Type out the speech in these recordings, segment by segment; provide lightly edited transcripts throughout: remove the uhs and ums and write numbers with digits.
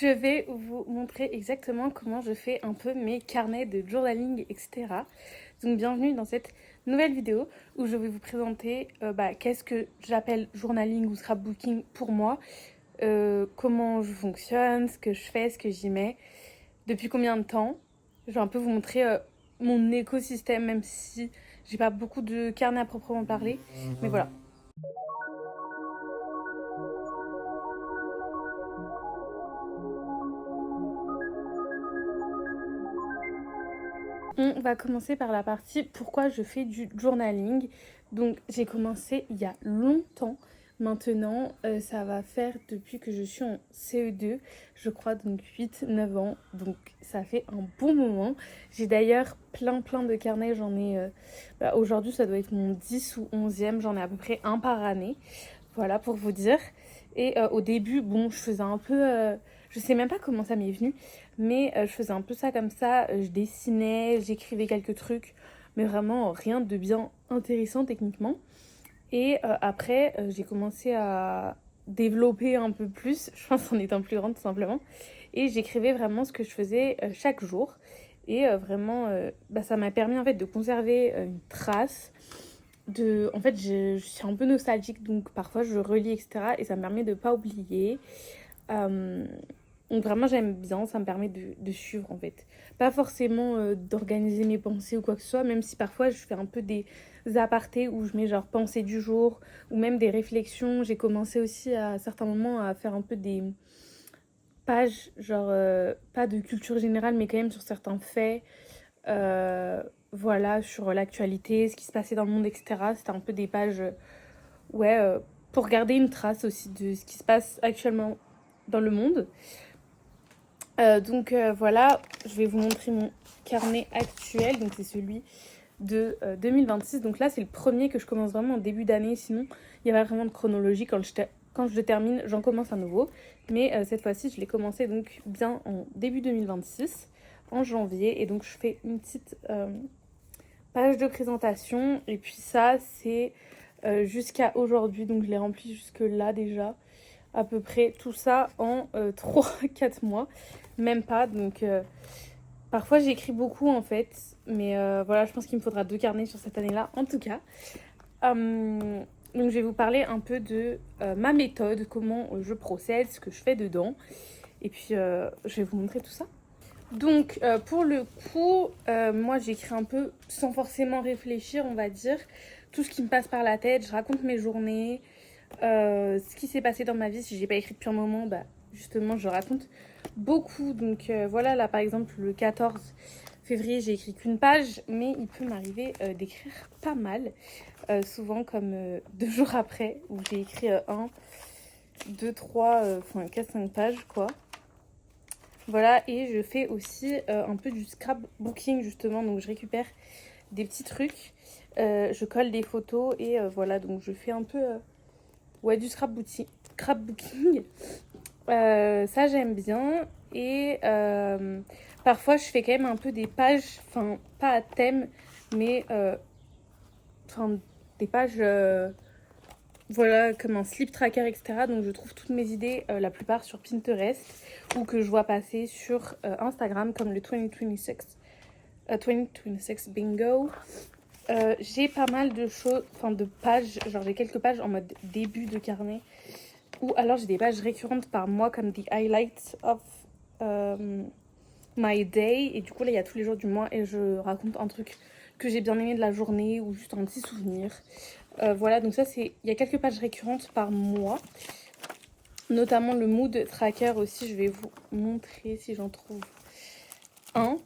je vais vous montrer exactement comment je fais un peu mes carnets de journaling, etc. Donc bienvenue dans cette nouvelle vidéo où je vais vous présenter qu'est-ce que j'appelle journaling ou scrapbooking pour moi, comment je fonctionne, ce que je fais, ce que j'y mets, depuis combien de temps. Je vais un peu vous montrer mon écosystème, même si j'ai pas beaucoup de carnets à proprement parler, mais voilà. On va commencer par la partie pourquoi je fais du journaling. Donc j'ai commencé il y a longtemps. Maintenant, ça va faire depuis que je suis en CE2, je crois, donc 8-9 ans. Donc ça fait un bon moment. J'ai d'ailleurs plein de carnets. J'en ai, aujourd'hui ça doit être mon 10 ou 11e. J'en ai à peu près un par année. Voilà pour vous dire. Et au début, bon, je faisais un peu... je sais même pas comment ça m'est venu, mais je faisais un peu ça comme ça. Je dessinais, j'écrivais quelques trucs, mais vraiment rien de bien intéressant techniquement. Et après, j'ai commencé à développer un peu plus, je pense en étant plus grande tout simplement. Et j'écrivais vraiment ce que je faisais chaque jour. Et vraiment, ça m'a permis en fait de conserver une trace. En fait, je suis un peu nostalgique, donc parfois je relis, etc. Et ça me permet de ne pas oublier. Euh, donc vraiment j'aime bien, ça me permet de suivre en fait. Pas forcément d'organiser mes pensées ou quoi que ce soit, même si parfois je fais un peu des apartés où je mets genre pensées du jour ou même des réflexions. J'ai commencé aussi à certains moments à faire un peu des pages, genre pas de culture générale mais quand même sur certains faits. Euh, voilà, sur l'actualité, ce qui se passait dans le monde, etc. C'était un peu des pages, ouais, pour garder une trace aussi de ce qui se passe actuellement dans le monde. Voilà, je vais vous montrer mon carnet actuel. Donc c'est celui de 2026. Donc là, c'est le premier que je commence vraiment en début d'année. Sinon, il n'y a pas vraiment de chronologie. Quand je termine, j'en commence un nouveau. Mais cette fois-ci, je l'ai commencé donc bien en début 2026, en janvier. Et donc, je fais une petite page de présentation. Et puis ça, c'est jusqu'à aujourd'hui. Donc, je l'ai rempli jusque là déjà. À peu près tout ça en 3-4 mois. Même pas. Donc, parfois, j'écris beaucoup en fait. Mais voilà, je pense qu'il me faudra 2 carnets sur cette année-là, en tout cas. Donc, je vais vous parler un peu de ma méthode, comment je procède, ce que je fais dedans. Et puis, je vais vous montrer tout ça. Donc, pour le coup, moi, j'écris un peu sans forcément réfléchir, on va dire. Tout ce qui me passe par la tête, je raconte mes journées, ce qui s'est passé dans ma vie. Si j'ai pas écrit depuis un moment, justement, je raconte beaucoup. Donc, voilà, là, par exemple, le 14 février, j'ai écrit qu'une page, mais il peut m'arriver d'écrire pas mal. Souvent, comme 2 jours après, où j'ai écrit 1, 2, 3, 4, 5 pages, quoi. Voilà, et je fais aussi un peu du scrapbooking justement, donc je récupère des petits trucs, je colle des photos et voilà, donc je fais un peu du scrapbooking. Ça j'aime bien et parfois je fais quand même un peu des pages, enfin pas à thème, mais des pages voilà, comme un slip tracker, etc. Donc je trouve toutes mes idées, la plupart sur Pinterest ou que je vois passer sur Instagram comme le 2026 Bingo. J'ai pas mal de choses, enfin de pages, genre j'ai quelques pages en mode début de carnet ou alors j'ai des pages récurrentes par mois comme The Highlights of My Day. Et du coup là il y a tous les jours du mois et je raconte un truc que j'ai bien aimé de la journée ou juste un petit souvenir. Voilà, donc ça c'est, il y a quelques pages récurrentes par mois, notamment le mood tracker aussi. Je vais vous montrer si j'en trouve un.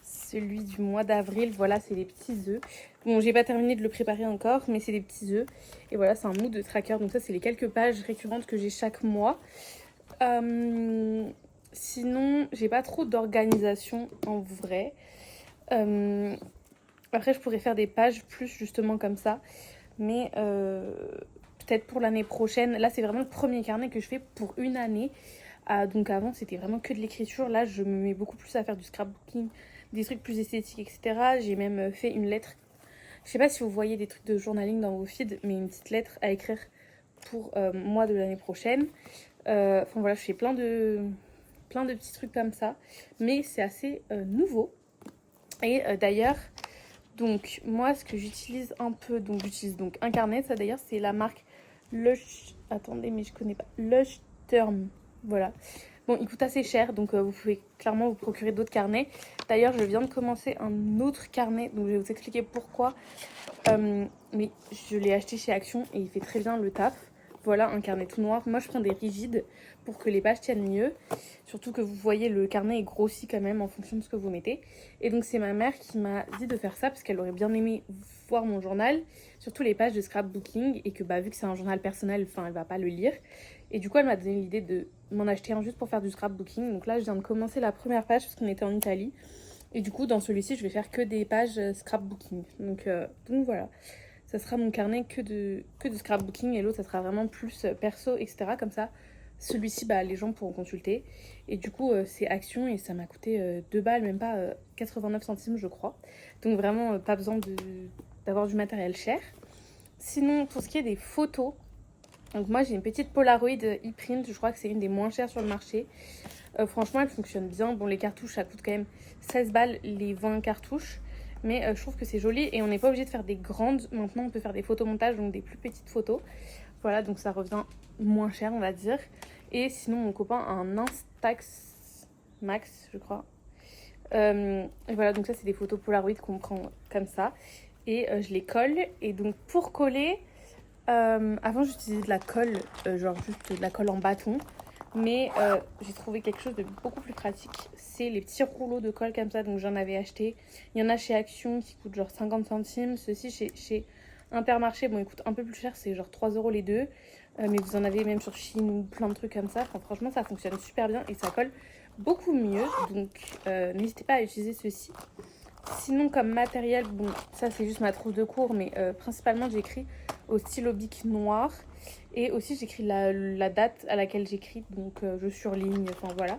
Celui du mois d'avril, voilà, c'est des petits œufs. Bon, j'ai pas terminé de le préparer encore, mais c'est des petits œufs. Et voilà, c'est un mood tracker, donc ça c'est les quelques pages récurrentes que j'ai chaque mois. Sinon, j'ai pas trop d'organisation en vrai. Après, je pourrais faire des pages plus justement comme ça. Mais peut-être pour l'année prochaine. Là, c'est vraiment le premier carnet que je fais pour une année. Donc avant, c'était vraiment que de l'écriture. Là, je me mets beaucoup plus à faire du scrapbooking, des trucs plus esthétiques, etc. J'ai même fait une lettre. Je sais pas si vous voyez des trucs de journaling dans vos feeds, mais une petite lettre à écrire pour moi de l'année prochaine. Enfin voilà, je fais plein de petits trucs comme ça. Mais c'est assez nouveau. Et d'ailleurs, donc moi ce que j'utilise un peu, donc j'utilise donc un carnet. Ça d'ailleurs c'est la marque Lush. Attendez, mais je connais pas. Lush Term. Voilà. Bon, il coûte assez cher, donc vous pouvez clairement vous procurer d'autres carnets. D'ailleurs, je viens de commencer un autre carnet, donc je vais vous expliquer pourquoi. Mais je l'ai acheté chez Action et il fait très bien le taf. Voilà, un carnet tout noir. Moi, je prends des rigides pour que les pages tiennent mieux. Surtout que vous voyez, le carnet est grossi quand même en fonction de ce que vous mettez. Et donc, c'est ma mère qui m'a dit de faire ça parce qu'elle aurait bien aimé voir mon journal, surtout les pages de scrapbooking. Et que vu que c'est un journal personnel, elle va pas le lire. Et du coup, elle m'a donné l'idée de m'en acheter un juste pour faire du scrapbooking. Donc là, je viens de commencer la première page parce qu'on était en Italie. Et du coup, dans celui-ci, je vais faire que des pages scrapbooking. Donc voilà. Ça sera mon carnet que de scrapbooking et l'autre, ça sera vraiment plus perso, etc. Comme ça, celui-ci, les gens pourront consulter. Et du coup, c'est Action et ça m'a coûté 2 balles, même pas 89 centimes, je crois. Donc vraiment, pas besoin d'avoir du matériel cher. Sinon, pour ce qui est des photos, donc moi, j'ai une petite Polaroid e-print. Je crois que c'est une des moins chères sur le marché. Franchement, elle fonctionne bien. Bon, les cartouches, ça coûte quand même 16 balles les 20 cartouches. Mais je trouve que c'est joli et on n'est pas obligé de faire des grandes. Maintenant, on peut faire des photomontages, donc des plus petites photos. Voilà, donc ça revient moins cher, on va dire. Et sinon, mon copain a un Instax Max, je crois. Et voilà, donc ça, c'est des photos Polaroid qu'on prend comme ça. Et je les colle. Et donc, pour coller, avant, j'utilisais de la colle, genre juste de la colle en bâton. Mais j'ai trouvé quelque chose de beaucoup plus pratique. C'est les petits rouleaux de colle comme ça. Donc j'en avais acheté. Il y en a chez Action qui coûtent genre 50 centimes. Ceux-ci chez Intermarché, bon, ils coûtent un peu plus cher. C'est genre 3 € les deux. Mais vous en avez même sur Shein ou plein de trucs comme ça. Enfin, franchement, ça fonctionne super bien et ça colle beaucoup mieux. Donc n'hésitez pas à utiliser ceux-ci. Sinon, comme matériel, bon, ça c'est juste ma trousse de cours. Mais principalement, j'écris au stylo bic noir. Et aussi, j'écris la date à laquelle j'écris, donc je surligne, enfin voilà.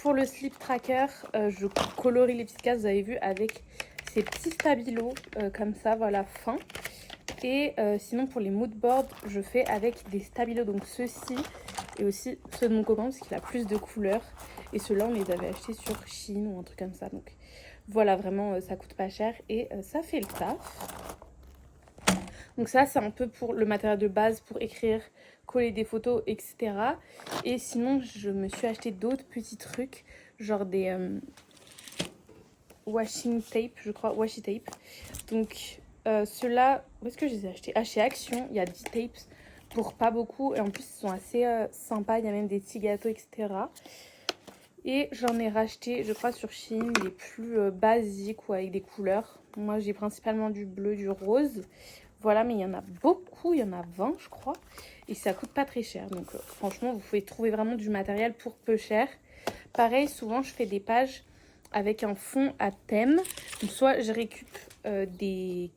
Pour le slip tracker, je colorie les petites cases, vous avez vu, avec ces petits stabilos comme ça, voilà, fins. Et sinon, pour les moodboards, je fais avec des stabilos, donc ceux-ci, et aussi ceux de mon copain, parce qu'il a plus de couleurs. Et ceux-là, on les avait achetés sur Shein ou un truc comme ça. Donc voilà, vraiment, ça coûte pas cher et ça fait le taf. Donc ça, c'est un peu pour le matériel de base pour écrire, coller des photos, etc. Et sinon, je me suis acheté d'autres petits trucs, genre des washing tape, je crois, washi tape. Donc ceux-là, où est-ce que je les ai achetés? Ah, chez Action, il y a 10 tapes pour pas beaucoup. Et en plus, ils sont assez sympas, il y a même des petits gâteaux, etc. Et j'en ai racheté, je crois, sur Shein, les plus basiques ou avec des couleurs. Moi, j'ai principalement du bleu, du rose. Voilà, mais il y en a beaucoup, il y en a 20 je crois. Et ça coûte pas très cher. Donc franchement, vous pouvez trouver vraiment du matériel pour peu cher. Pareil, souvent je fais des pages avec un fond à thème. Donc, soit je récup des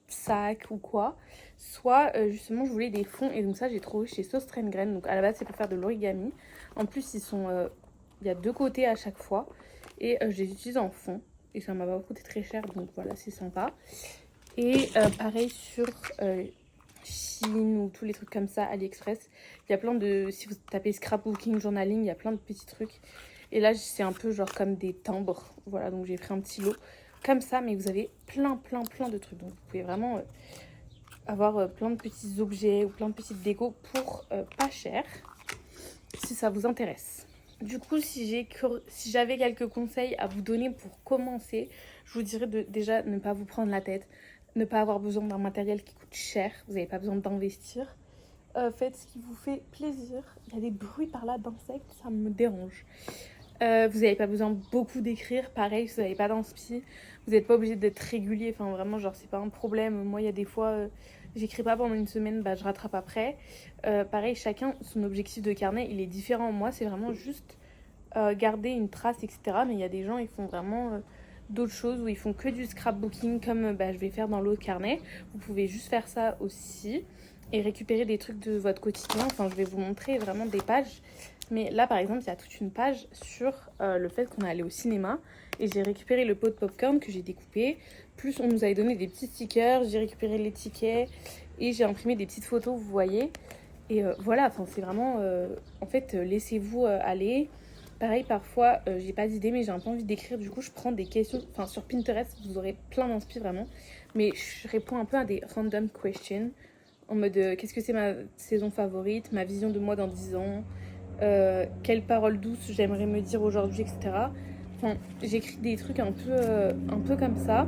sacs ou quoi. Soit justement je voulais des fonds. Et donc ça j'ai trouvé chez Sauce Graine. Donc à la base c'est pour faire de l'origami. En plus ils sont... il y a 2 côtés à chaque fois. Et je les utilise en fond. Et ça m'a pas coûté très cher. Donc voilà, c'est sympa. Et pareil sur Shein ou tous les trucs comme ça, AliExpress. Il y a plein de... Si vous tapez scrapbooking, journaling, il y a plein de petits trucs. Et là, c'est un peu genre comme des timbres. Voilà, donc j'ai pris un petit lot comme ça. Mais vous avez plein de trucs. Donc vous pouvez vraiment avoir plein de petits objets ou plein de petites décos pour pas cher. Si ça vous intéresse. Du coup, si j'avais quelques conseils à vous donner pour commencer, je vous dirais de déjà ne pas vous prendre la tête. Ne pas avoir besoin d'un matériel qui coûte cher. Vous n'avez pas besoin d'investir. Faites ce qui vous fait plaisir. Il y a des bruits par là d'insectes, ça me dérange. Vous n'avez pas besoin beaucoup d'écrire. Pareil, si vous n'avez pas d'inspi, vous n'êtes pas obligé d'être régulier. Enfin, vraiment, genre, c'est pas un problème. Moi, il y a des fois, j'écris pas pendant une semaine, je rattrape après. Pareil, chacun, son objectif de carnet, il est différent. Moi, c'est vraiment juste garder une trace, etc. Mais il y a des gens, ils font vraiment... d'autres choses où ils font que du scrapbooking comme je vais faire dans l'autre carnet. Vous pouvez juste faire ça aussi et récupérer des trucs de votre quotidien. Enfin, je vais vous montrer vraiment des pages. Mais là, par exemple, il y a toute une page sur le fait qu'on est allé au cinéma. Et j'ai récupéré le pot de popcorn que j'ai découpé. Plus, on nous avait donné des petits stickers. J'ai récupéré les tickets. Et j'ai imprimé des petites photos, vous voyez. Et voilà, enfin, c'est vraiment... en fait, laissez-vous aller. Pareil, parfois, j'ai pas d'idée, mais j'ai un peu envie d'écrire. Du coup, je prends des questions. Enfin, sur Pinterest, vous aurez plein d'inspi, vraiment. Mais je réponds un peu à des random questions. En mode, qu'est-ce que c'est ma saison favorite, ma vision de moi dans 10 ans, quelles paroles douces j'aimerais me dire aujourd'hui, etc. Enfin, j'écris des trucs un peu comme ça.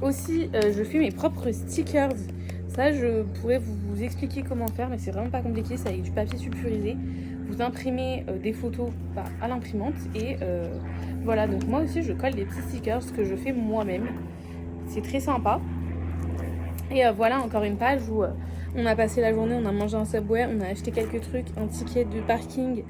Aussi, je fais mes propres stickers. Ça, je pourrais vous expliquer comment faire, mais c'est vraiment pas compliqué. C'est avec du papier sulfurisé. Vous imprimez des photos à l'imprimante et voilà. Donc moi aussi, je colle des petits stickers que je fais moi-même. C'est très sympa. Et voilà encore une page où on a passé la journée, on a mangé un Subway, on a acheté quelques trucs, un ticket de parking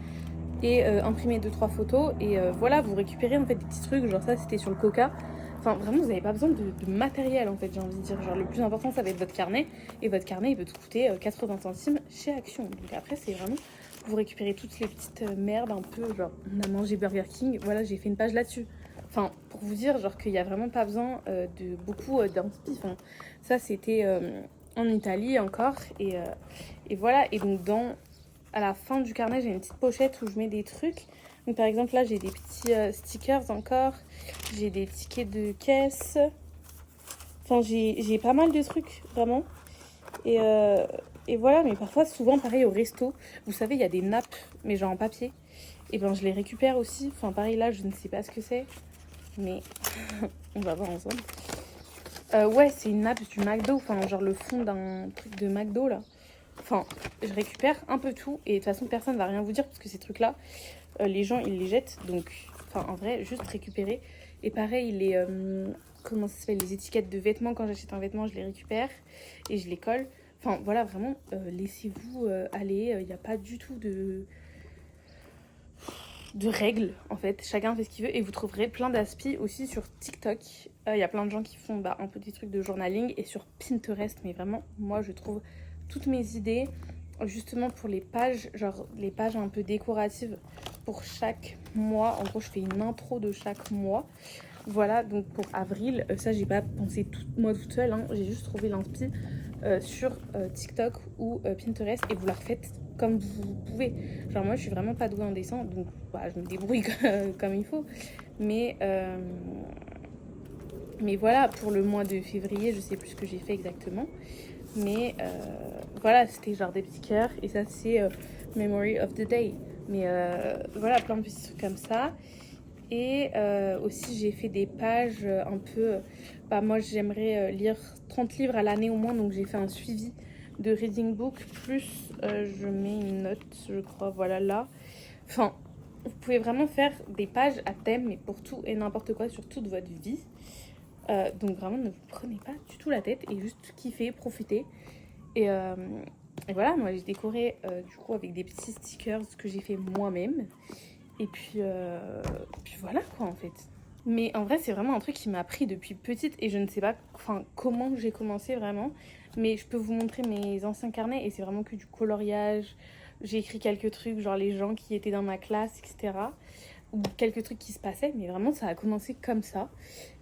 et imprimé 2-3 photos. Et voilà, vous récupérez en fait des petits trucs, genre ça c'était sur le Coca. Enfin vraiment, vous n'avez pas besoin de matériel en fait, j'ai envie de dire. Genre le plus important, ça va être votre carnet. Et votre carnet, il peut te coûter 80 centimes chez Action. Donc après, c'est vraiment, vous récupérez toutes les petites merdes un peu, genre on a mangé Burger King, voilà, j'ai fait une page là-dessus. Enfin, pour vous dire, genre qu'il n'y a vraiment pas besoin de beaucoup d'inspi. Enfin, ça, c'était en Italie encore. Et voilà. Et donc, à la fin du carnet, j'ai une petite pochette où je mets des trucs. Donc, par exemple, là, j'ai des petits stickers encore. J'ai des tickets de caisse. Enfin, j'ai pas mal de trucs, vraiment. Et voilà, mais parfois, souvent, pareil, au resto, vous savez, il y a des nappes, mais genre en papier. Et ben, je les récupère aussi. Enfin, pareil, là, je ne sais pas ce que c'est. Mais on va voir ensemble. Ouais, c'est une nappe du McDo, enfin genre le fond d'un truc de McDo là. Enfin, je récupère un peu tout et de toute façon personne va rien vous dire parce que ces trucs-là, les gens ils les jettent. Donc, enfin en vrai, juste récupérer. Et pareil, comment ça s'appelle, les étiquettes de vêtements, quand j'achète un vêtement, je les récupère et je les colle. Enfin voilà, vraiment, laissez-vous aller. Il n'y a pas du tout de règles en fait, chacun fait ce qu'il veut et vous trouverez plein d'aspi aussi sur TikTok. Il y a plein de gens qui font un peu des trucs de journaling et sur Pinterest, mais vraiment moi je trouve toutes mes idées justement pour les pages, genre les pages un peu décoratives pour chaque mois. En gros je fais une intro de chaque mois. Voilà, donc pour avril, ça j'ai pas pensé moi toute seule, hein. J'ai juste trouvé l'inspi sur TikTok ou Pinterest et vous la refaites comme vous pouvez. Genre moi je suis vraiment pas douée en dessin, donc bah, je me débrouille comme il faut. Mais, euh, mais voilà, pour le mois de février, je sais plus ce que j'ai fait exactement. Mais voilà, c'était genre des petits cœurs et ça c'est Memory of the Day. Mais voilà, plein de petits trucs comme ça. Et aussi, j'ai fait des pages un peu... Bah, moi, j'aimerais lire 30 livres à l'année au moins, donc j'ai fait un suivi de reading book. Plus, je mets une note, je crois, voilà, là. Enfin, vous pouvez vraiment faire des pages à thème, mais pour tout et n'importe quoi, sur toute votre vie. Donc vraiment, ne vous prenez pas du tout la tête et juste kiffez, profitez. Et, euh, et voilà, moi, j'ai décoré du coup avec des petits stickers que j'ai fait moi-même. Et puis voilà quoi en fait. Mais en vrai c'est vraiment un truc qui m'a pris depuis petite et je ne sais pas comment j'ai commencé vraiment. Mais je peux vous montrer mes anciens carnets et c'est vraiment que du coloriage. J'ai écrit quelques trucs genre les gens qui étaient dans ma classe, etc. Ou quelques trucs qui se passaient, mais vraiment ça a commencé comme ça.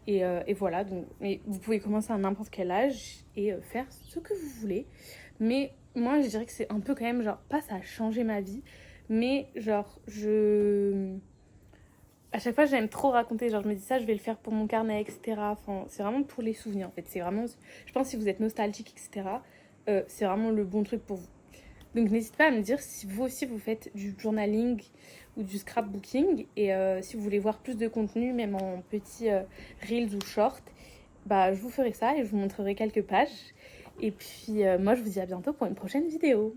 Et voilà, donc mais vous pouvez commencer à n'importe quel âge et faire ce que vous voulez. Mais moi je dirais que c'est un peu quand même genre, pas ça a changé ma vie, mais genre à chaque fois j'aime trop raconter, genre je me dis ça je vais le faire pour mon carnet, etc. Enfin, c'est vraiment pour les souvenirs en fait, c'est vraiment, je pense que si vous êtes nostalgique, etc., c'est vraiment le bon truc pour vous. Donc n'hésitez pas à me dire si vous aussi vous faites du journaling ou du scrapbooking et si vous voulez voir plus de contenu, même en petits reels ou shorts, bah je vous ferai ça et je vous montrerai quelques pages. Et puis moi je vous dis à bientôt pour une prochaine vidéo.